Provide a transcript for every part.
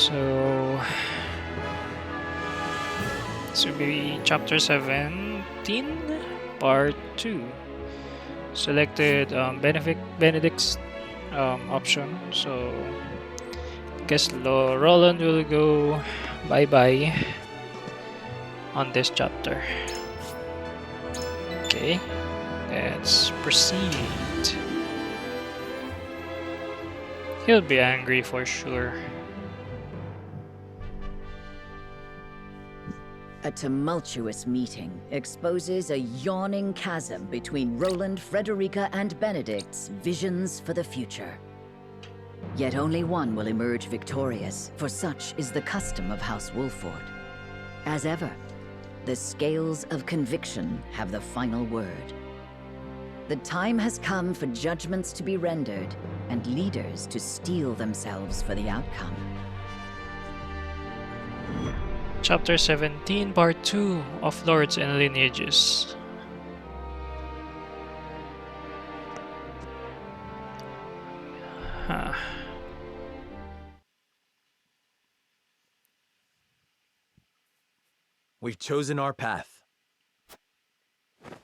So this will be chapter 17, part 2. Selected Benedict's option. So guess Roland will go bye-bye on this chapter. Okay, let's proceed. He'll be angry for sure. A tumultuous meeting exposes a yawning chasm between Roland, Frederica, and Benedict's visions for the future. Yet only one will emerge victorious, for such is the custom of House Wolford. As ever, the scales of conviction have the final word. The time has come for judgments to be rendered, and leaders to steel themselves for the outcome. Chapter 17, Part 2 of Lords and Lineages. Huh. We've chosen our path.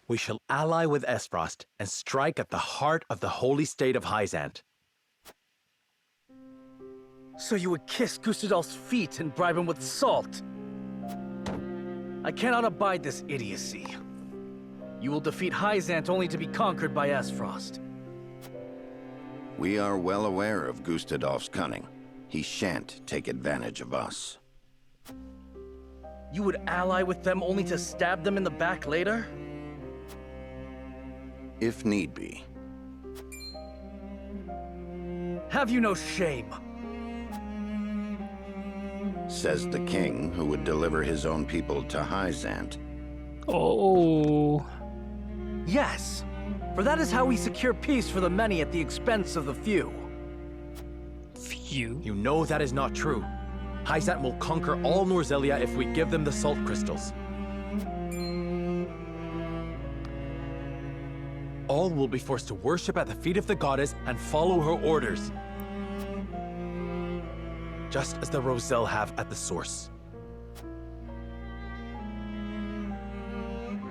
We shall ally with Esfrost and strike at the heart of the holy state of Hyzant. So you would kiss Gustadolf's feet and bribe him with salt? I cannot abide this idiocy. You will defeat Hyzant only to be conquered by Esfrost. We are well aware of Gustadolf's cunning. He shan't take advantage of us. You would ally with them only to stab them in the back later? If need be. Have you no shame? Says the king who would deliver his own people to Hyzant. Oh. Yes, for that is how we secure peace for the many at the expense of the few. Few. You know that is not true. Hyzant will conquer all Norzelia if we give them the salt crystals. All will be forced to worship at the feet of the goddess and follow her orders. Just as the Roselle have at the source.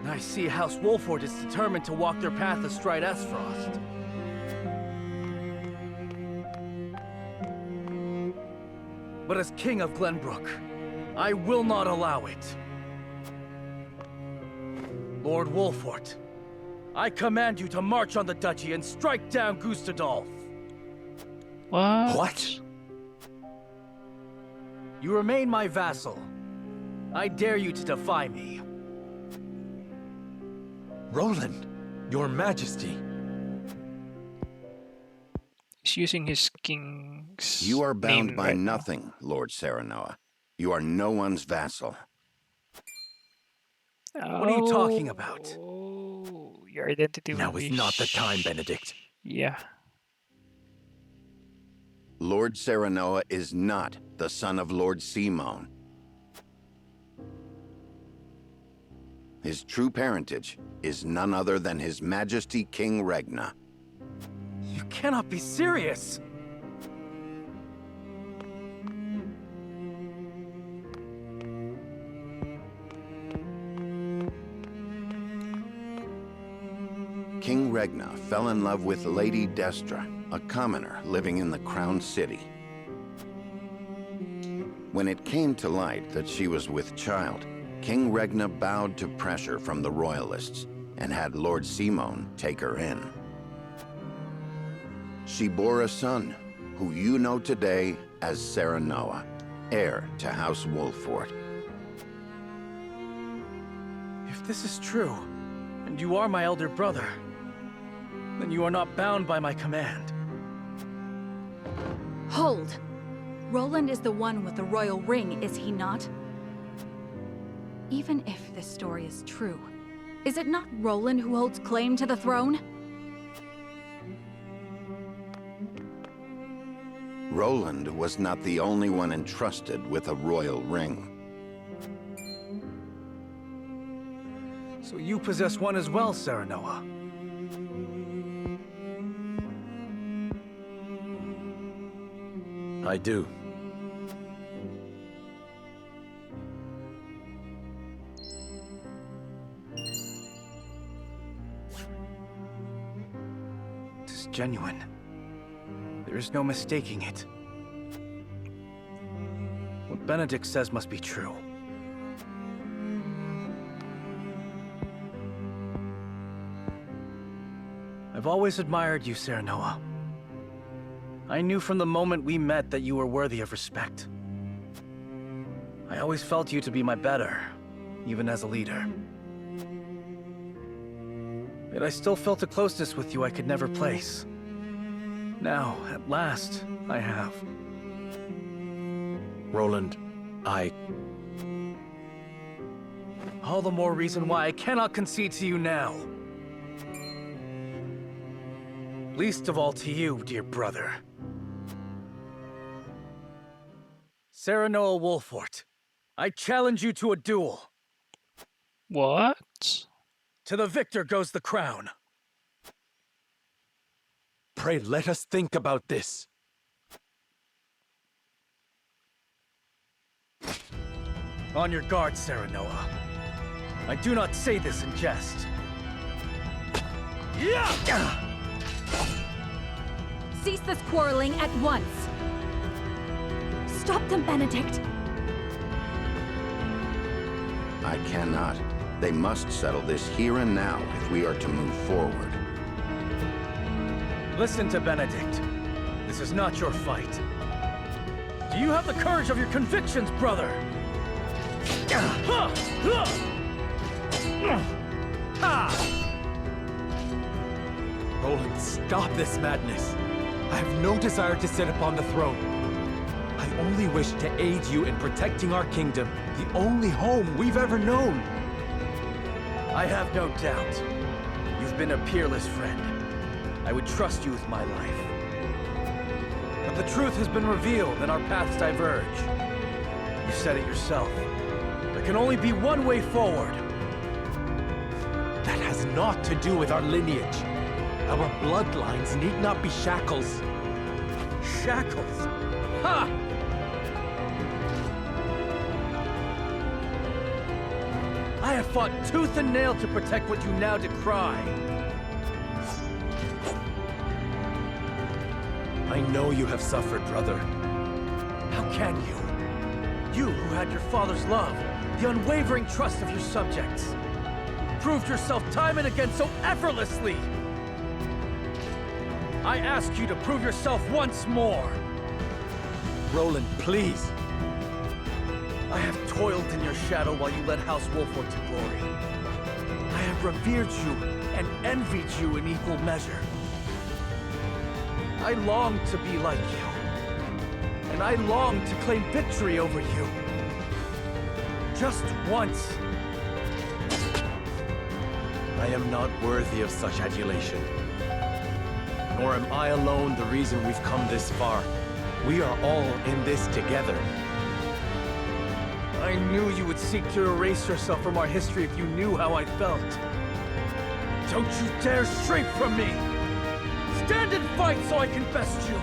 I see House Wolford is determined to walk their path astride Esfrost. But as King of Glenbrook, I will not allow it. Lord Wolfort, I command you to march on the duchy and strike down Gustadolf. What? You remain my vassal. I dare you to defy me. Roland, your majesty. He's using his king's You are bound name by right now. nothing, Lord Serenoa. You are no one's vassal. What are you talking about? Oh, your identity will Now be is not the time, Benedict. Yeah. Lord Serenoa is not the son of Lord Simone. His true parentage is none other than His Majesty King Regna. You cannot be serious! King Regna fell in love with Lady Destra, a commoner living in the Crown City. When it came to light that she was with child, King Regna bowed to pressure from the royalists and had Lord Simone take her in. She bore a son, who you know today as Serenoa, heir to House Wolfort. If this is true, and you are my elder brother, then you are not bound by my command. Hold! Roland is the one with the royal ring, is he not? Even if this story is true, is it not Roland who holds claim to the throne? Roland was not the only one entrusted with a royal ring. So you possess one as well, Serenoa. I do. genuine. There is no mistaking it. What Benedict says must be true. I've always admired you, Serenoa. I knew from the moment we met that you were worthy of respect. I always felt you to be my better, even as a leader. Yet I still felt a closeness with you I could never place. Now, at last, I have. Roland, All the more reason why I cannot concede to you now. Least of all to you, dear brother. Serenoa Wolfort, I challenge you to a duel. What? To the victor goes the crown. pray let us think about this. On your guard, Serenoa. I do not say this in jest. Cease this quarreling at once! Stop them, Benedict! I cannot. They must settle this here and now if we are to move forward. Listen to Benedict. This is not your fight. Do you have the courage of your convictions, brother? Roland, stop this madness. I have no desire to sit upon the throne. I only wish to aid you in protecting our kingdom, the only home we've ever known. I have no doubt. You've been a peerless friend. I would trust you with my life. But the truth has been revealed and our paths diverge. You said it yourself. There can only be one way forward. That has naught to do with our lineage. Our bloodlines need not be shackles. Shackles? Ha! I have fought tooth and nail to protect what you now decry. I know you have suffered, brother. How can you? You who had your father's love, the unwavering trust of your subjects, proved yourself time and again so effortlessly. I ask you to prove yourself once more. Roland, please. I have toiled in your shadow while you led House Wolfort to glory. I have revered you and envied you in equal measure. I long to be like you, and I long to claim victory over you. Just once. I am not worthy of such adulation. Nor am I alone the reason we've come this far. We are all in this together. I knew you would seek to erase yourself from our history if you knew how I felt. Don't you dare shrink from me! Stand and fight so I can best you!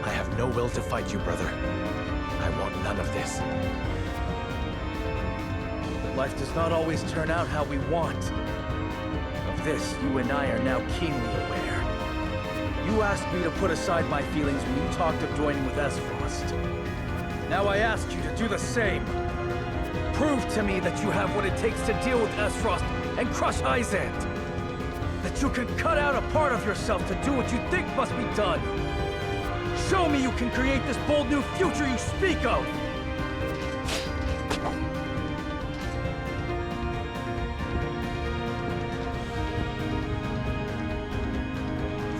I have no will to fight you, brother. I want none of this. Life does not always turn out how we want. Of this, you and I are now keenly aware. You asked me to put aside my feelings when you talked of joining with Esfrost. Now I ask you to do the same. Prove to me that you have what it takes to deal with Esfrost and crush Izant. That you can cut out a part of yourself to do what you think must be done. Show me you can create this bold new future you speak of!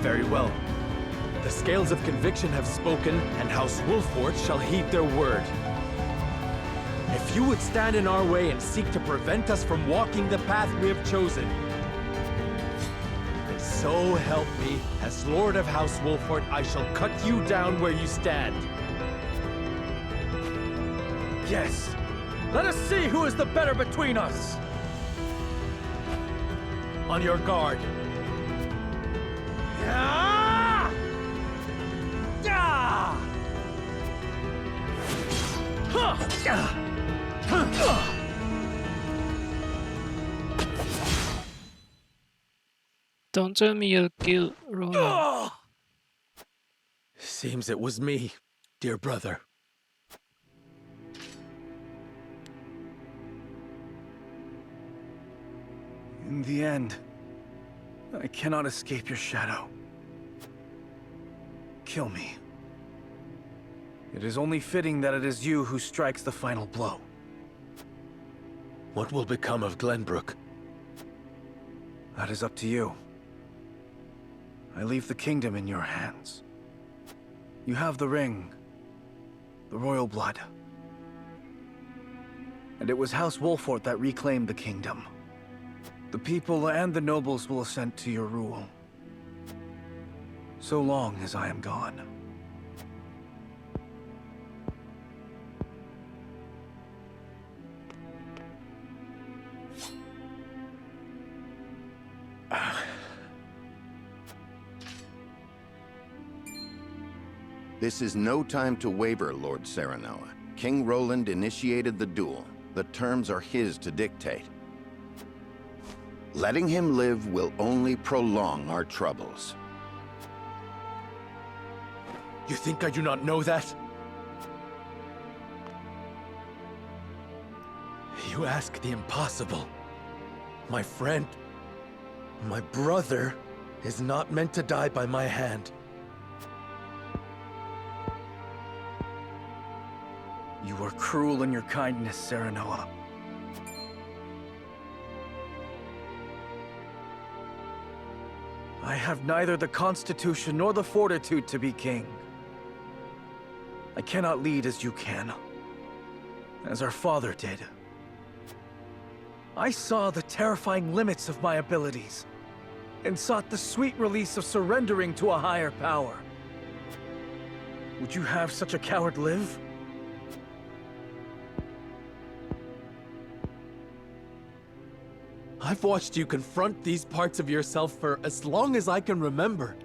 Very well. The scales of conviction have spoken, and House Wolfort shall heed their word. If you would stand in our way and seek to prevent us from walking the path we have chosen, then so help me, as Lord of House Wolfort, I shall cut you down where you stand. Yes! Let us see who is the better between us! On your guard. Ah! Ah! Huh! Don't tell me you'll kill Roland. Oh! Seems it was me, dear brother. In the end, I cannot escape your shadow. Kill me. It is only fitting that it is you who strikes the final blow. What will become of Glenbrook? That is up to you. I leave the kingdom in your hands. You have the ring, the royal blood. And it was House Wolfort that reclaimed the kingdom. The people and the nobles will assent to your rule. So long as I am gone. This is no time to waver, Lord Serenoa. King Roland initiated the duel. The terms are his to dictate. Letting him live will only prolong our troubles. You think I do not know that? You ask the impossible. My friend, my brother, is not meant to die by my hand. You are cruel in your kindness, Serenoa. I have neither the constitution nor the fortitude to be king. I cannot lead as you can, as our father did. I saw the terrifying limits of my abilities, and sought the sweet release of surrendering to a higher power. Would you have such a coward live? I've watched you confront these parts of yourself for as long as I can remember.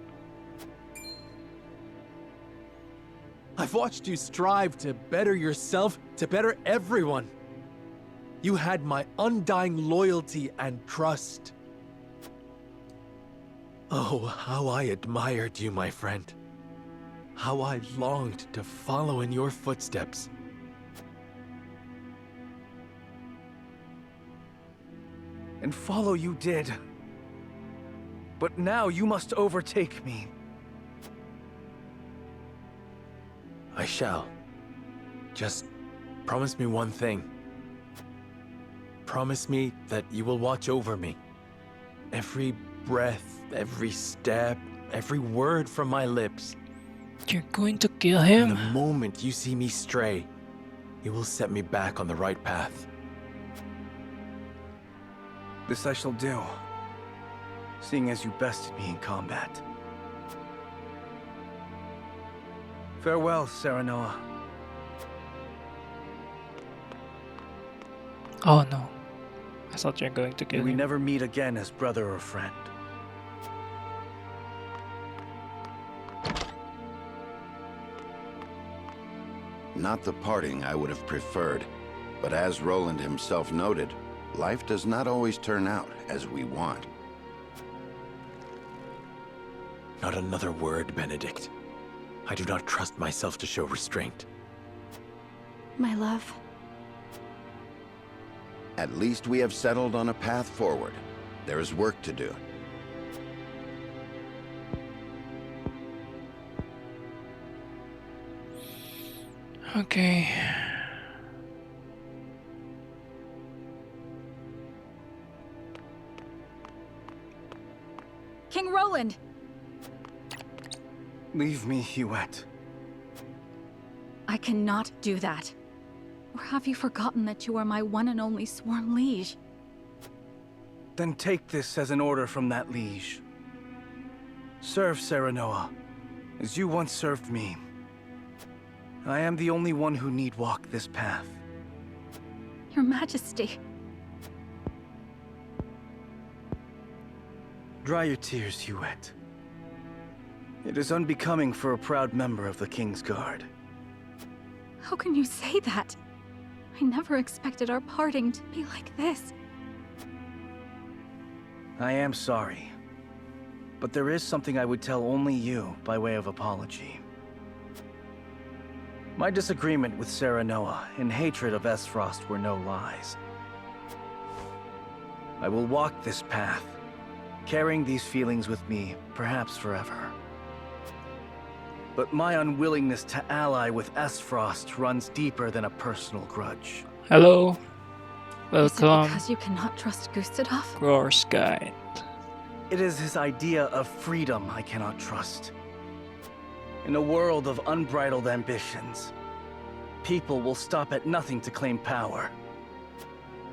I've watched you strive to better yourself, to better everyone. You had my undying loyalty and trust. Oh, how I admired you, my friend. How I longed to follow in your footsteps. And follow you did. But now you must overtake me. I shall. Just promise me one thing. Promise me that you will watch over me. Every breath, every step, every word from my lips. You're going to kill And the him? moment you see me stray, you will set me back on the right path. This I shall do, seeing as you bested me in combat. Farewell, Serenoa. Oh no. I thought you're going to May kill we him. never meet again as brother or friend. Not the parting I would have preferred, but as Roland himself noted, life does not always turn out as we want. Not another word, Benedict. I do not trust myself to show restraint. My love. At least we have settled on a path forward. There is work to do. Okay. King Roland! Leave me, Huette. I cannot do that. Or have you forgotten that you are my one and only sworn liege? Then take this as an order from that liege. Serve Serenoa, as you once served me. I am the only one who need walk this path. Your Majesty. Dry your tears, Huette. It is unbecoming for a proud member of the King's Guard. How can you say that? I never expected our parting to be like this. I am sorry. But there is something I would tell only you by way of apology. My disagreement with Serenoa and hatred of Esfrost were no lies. I will walk this path, carrying these feelings with me, perhaps forever. But my unwillingness to ally with Esfrost runs deeper than a personal grudge. Hello. Is it Welcome. because you cannot trust Gustadov? Roar's Guide. It is his idea of freedom I cannot trust. In a world of unbridled ambitions, people will stop at nothing to claim power.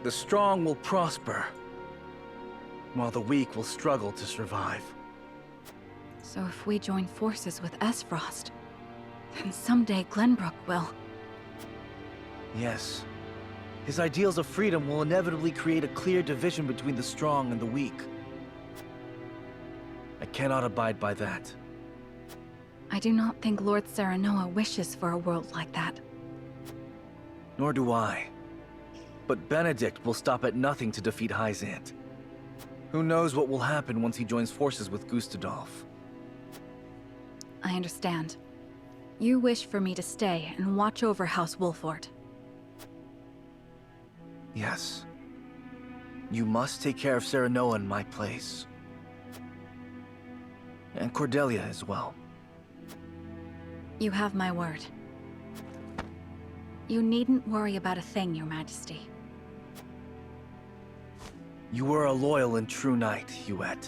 The strong will prosper, while the weak will struggle to survive. So if we join forces with Esfrost, then someday Glenbrook will. Yes. His ideals of freedom will inevitably create a clear division between the strong and the weak. I cannot abide by that. I do not think Lord Serenoa wishes for a world like that. Nor do I. But Benedict will stop at nothing to defeat Hyzant. Who knows what will happen once he joins forces with Gustadolf? I understand. You wish for me to stay and watch over House Wolfort. Yes. You must take care of Serenoa in my place. And Cordelia as well. You have my word. You needn't worry about a thing, Your Majesty. You were a loyal and true knight, Huet.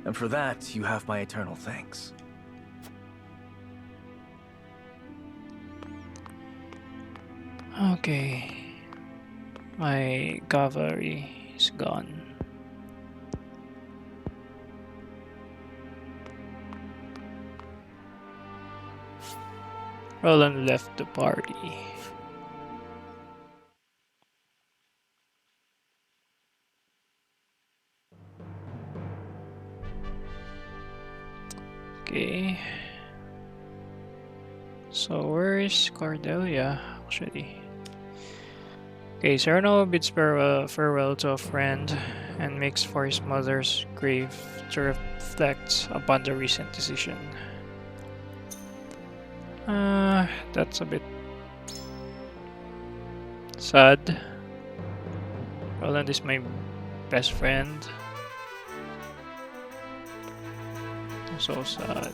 And for that, you have my eternal thanks. Okay. My cavalry is gone. Roland left the party. Okay. So where is Cordelia actually? Okay, Sereno bids farewell to a friend and makes for his mother's grave to reflect upon the recent decision. That's a bit sad. Roland is my best friend. So sad.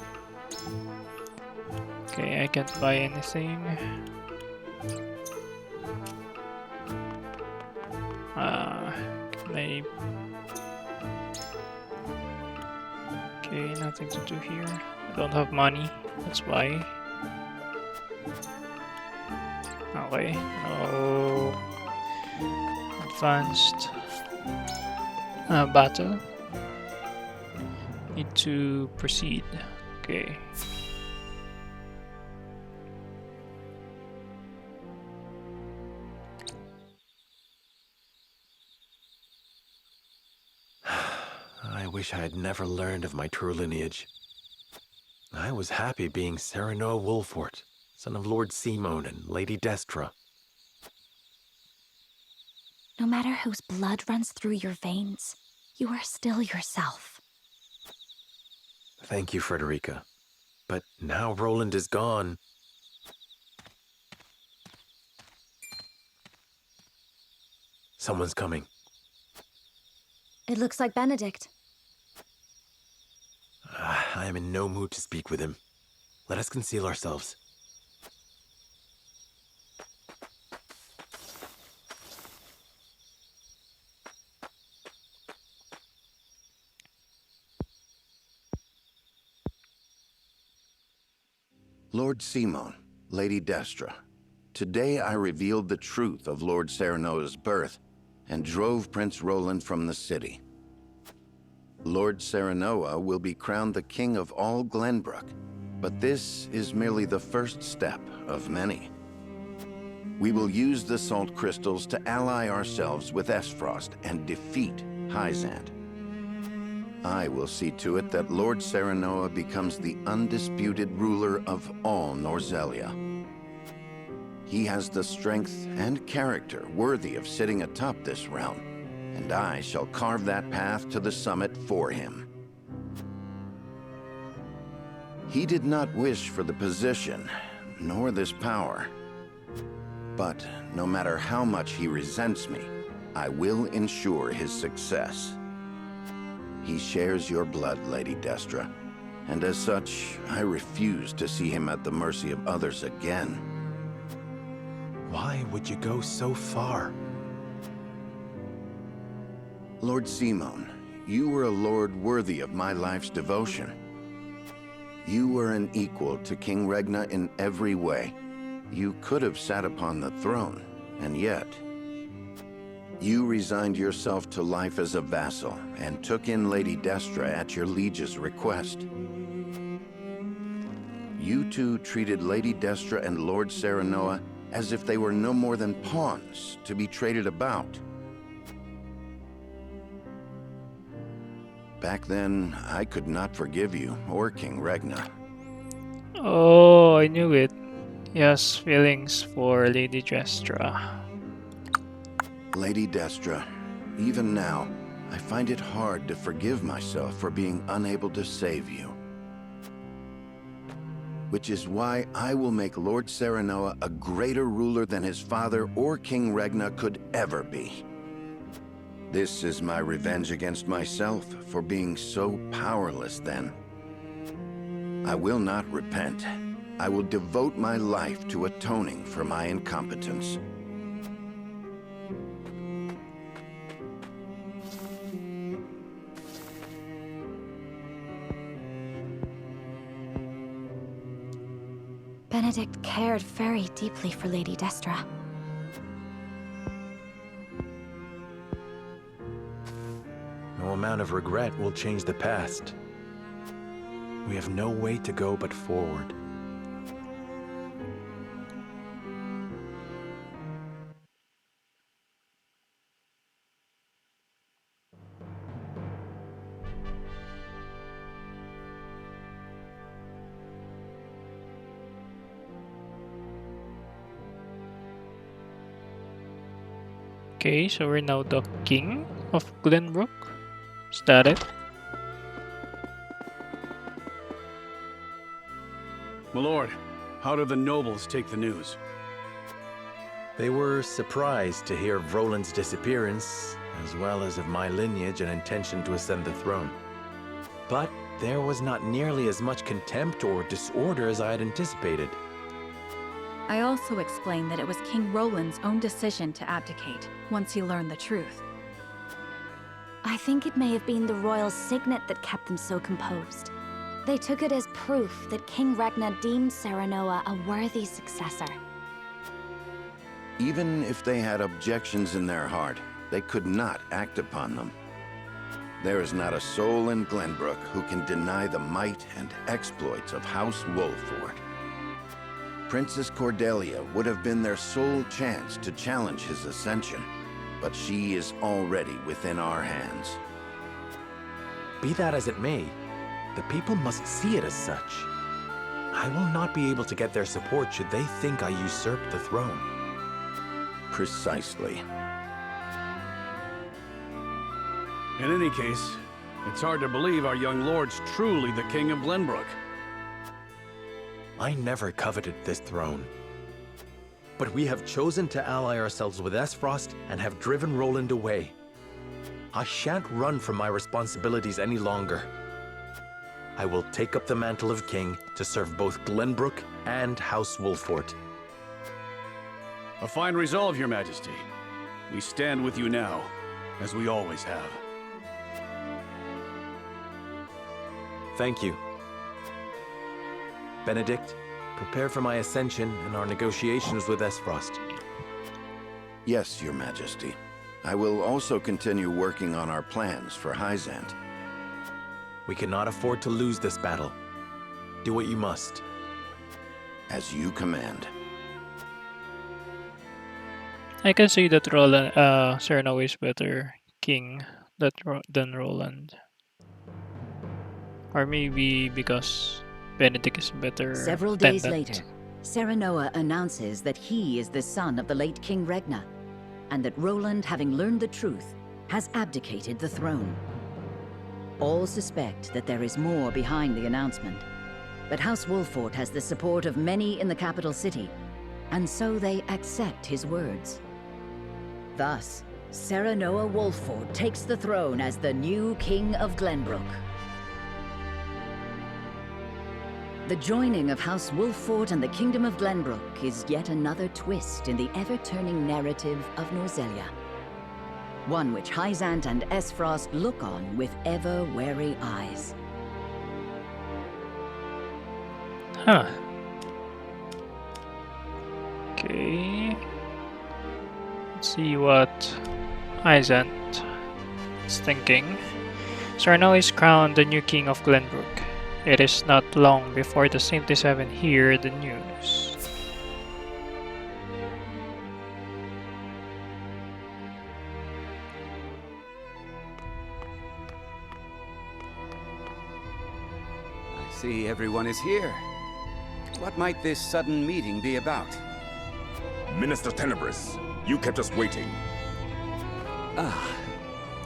Okay, I can't buy anything. Can I... Okay, nothing to do here. I don't have money, that's why. Okay, no advanced battle. Need to proceed. Okay. I wish I had never learned of my true lineage. I was happy being Serenoa Wolfort, son of Lord Simone and Lady Destra. No matter whose blood runs through your veins, you are still yourself. Thank you, Frederica. But now Roland is gone. Someone's coming. It looks like Benedict. I am in no mood to speak with him. Let us conceal ourselves. Lord Simone, Lady Destra, today I revealed the truth of Lord Serenoa's birth and drove Prince Roland from the city. Lord Serenoa will be crowned the king of all Glenbrook, but this is merely the first step of many. We will use the salt crystals to ally ourselves with Esfrost and defeat Hyzant. I will see to it that Lord Serenoa becomes the undisputed ruler of all Norzelia. He has the strength and character worthy of sitting atop this realm, and I shall carve that path to the summit for him. He did not wish for the position, nor this power. But no matter how much he resents me, I will ensure his success. He shares your blood, Lady Destra, and as such, I refuse to see him at the mercy of others again. Why would you go so far? Lord Simon, you were a lord worthy of my life's devotion. You were an equal to King Regna in every way. You could have sat upon the throne, and yet... You resigned yourself to life as a vassal, and took in Lady Destra at your liege's request. You two treated Lady Destra and Lord Serenoa as if they were no more than pawns to be traded about. Back then, I could not forgive you or King Regna. Oh, I knew it. He has feelings for Lady Destra. Lady Destra, even now, I find it hard to forgive myself for being unable to save you. Which is why I will make Lord Serenoa a greater ruler than his father or King Regna could ever be. This is my revenge against myself for being so powerless then. I will not repent. I will devote my life to atoning for my incompetence. Benedict cared very deeply for Lady Destra. No amount of regret will change the past. We have no way to go but forward. Okay, so we're now the king of Glenbrook. Is that it? My lord, how do the nobles take the news? They were surprised to hear of Roland's disappearance, as well as of my lineage and intention to ascend the throne. But there was not nearly as much contempt or disorder as I had anticipated. I also explained that it was King Roland's own decision to abdicate once he learned the truth. I think it may have been the royal signet that kept them so composed. They took it as proof that King Regna deemed Serenoa a worthy successor. Even if they had objections in their heart, they could not act upon them. There is not a soul in Glenbrook who can deny the might and exploits of House Wolford. Princess Cordelia would have been their sole chance to challenge his ascension, but she is already within our hands. Be that as it may, the people must see it as such. I will not be able to get their support should they think I usurped the throne. Precisely. In any case, it's hard to believe our young lord's truly the king of Glenbrook. I never coveted this throne. But we have chosen to ally ourselves with Esfrost and have driven Roland away. I shan't run from my responsibilities any longer. I will take up the mantle of king to serve both Glenbrook and House Wolford. A fine resolve, your majesty. We stand with you now, as we always have. Thank you. Benedict, prepare for my ascension and our negotiations with Esfrost. Yes, your majesty. I will also continue working on our plans for Hyzant. We cannot afford to lose this battle. Do what you must. As you command. I can say that Roland, Serenoa is better king than Roland. Or maybe because Benedict is better Several days tenant. later, Serenoa announces that he is the son of the late King Regna, and that Roland, having learned the truth, has abdicated the throne. All suspect that there is more behind the announcement, But House Wolfort has the support of many in the capital city, and so they accept his words. Thus, Serenoa Wolfort takes the throne as the new King of Glenbrook. The joining of House Wolfort and the Kingdom of Glenbrook is yet another twist in the ever-turning narrative of Norzelia. One which Hyzant and Esfrost look on with ever-wary eyes. Huh. Okay. Let's see what Hyzant is thinking. Serenoa is crowned the new King of Glenbrook. It is not long before the 77 hear the news. I see everyone is here. What might this sudden meeting be about? Minister Tenebris, you kept us waiting. Ah,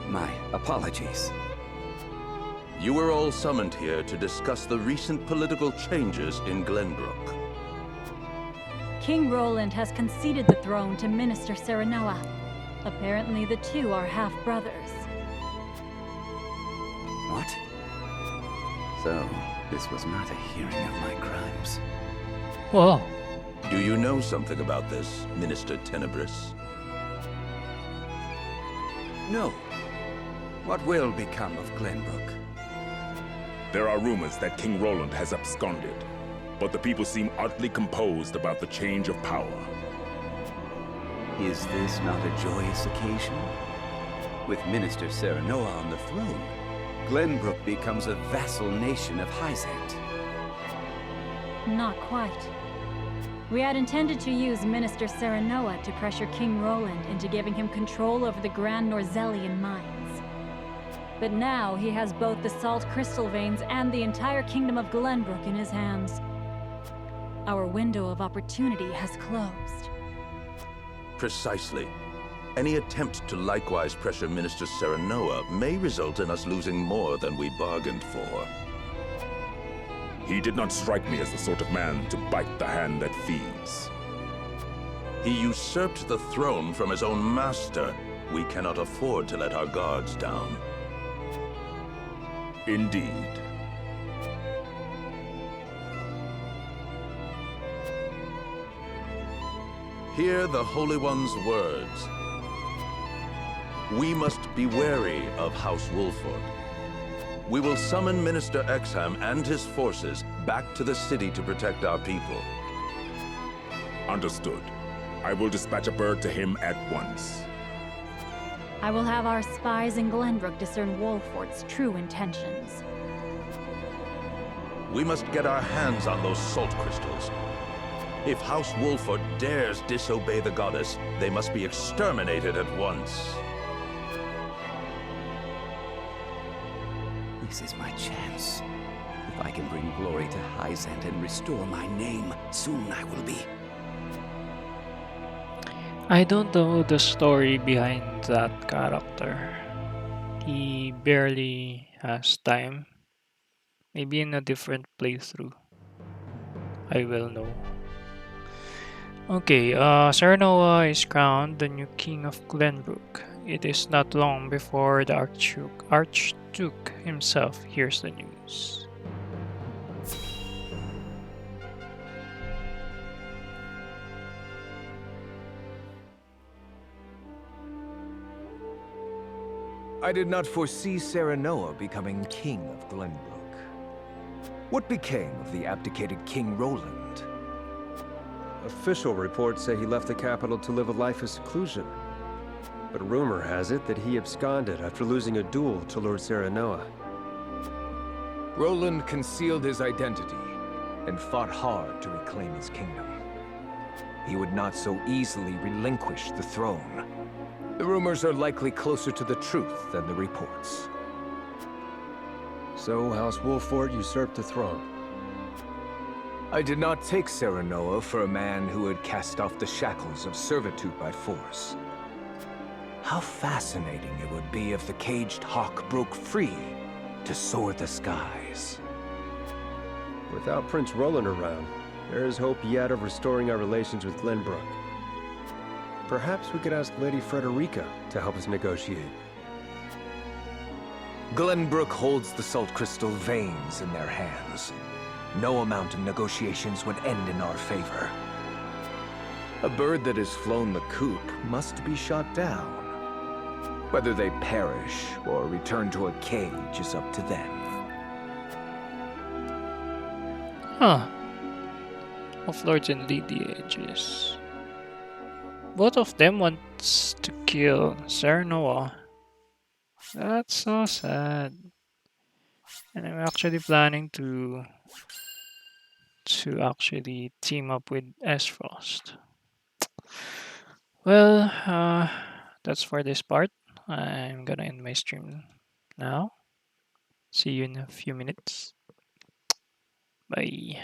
my apologies. You were all summoned here to discuss the recent political changes in Glenbrook. King Roland has conceded the throne to Minister Serenoa. Apparently the two are half-brothers. What? So, this was not a hearing of my crimes. Whoa. Do you know something about this, Minister Tenebris? No. What will become of Glenbrook? There are rumors that King Roland has absconded, but the people seem oddly composed about the change of power. Is this not a joyous occasion? With Minister Serenoa on the throne, Glenbrook becomes a vassal nation of Hyzant. Not quite. We had intended to use Minister Serenoa to pressure King Roland into giving him control over the Grand Norzelian mines. But now he has both the salt crystal veins and the entire kingdom of Glenbrook in his hands. Our window of opportunity has closed. Precisely. Any attempt to likewise pressure Minister Serenoa may result in us losing more than we bargained for. He did not strike me as the sort of man to bite the hand that feeds. He usurped the throne from his own master. We cannot afford to let our guards down. Indeed. Hear the Holy One's words. We must be wary of House Wolfort. We will summon Minister Exham and his forces back to the city to protect our people. Understood. I will dispatch a bird to him at once. I will have our spies in Glenbrook discern Wolfort's true intentions. We must get our hands on those salt crystals. If House Wolfort dares disobey the goddess, they must be exterminated at once. This is my chance. If I can bring glory to Hyzant and restore my name, soon I will be. I don't know the story behind that character. He barely has time. Maybe in a different playthrough, I will know. Okay, Serenoa is crowned the new King of Glenbrook. It is not long before the Archduke himself hears the news. I did not foresee Serenoa becoming King of Glenbrook. What became of the abdicated King Roland? Official reports say he left the capital to live a life of seclusion. But rumor has it that he absconded after losing a duel to Lord Serenoa. Roland concealed his identity and fought hard to reclaim his kingdom. He would not so easily relinquish the throne. The rumors are likely closer to the truth than the reports. So House Wolfort usurped the throne. I did not take Serenoa for a man who had cast off the shackles of servitude by force. How fascinating it would be if the caged hawk broke free to soar the skies. Without Prince Roland around, there is hope yet of restoring our relations with Glenbrook. Perhaps we could ask Lady Frederica to help us negotiate. Glenbrook holds the salt crystal veins in their hands. No amount of negotiations would end in our favor. A bird that has flown the coop must be shot down. Whether they perish or return to a cage is up to them. Huh. Of Lords and Lineages. Both of them wants to kill Serenoa. That's so sad. And I'm actually planning to actually team up with Esfrost. Well, that's for this part. I'm gonna end my stream now. See you in a few minutes. Bye.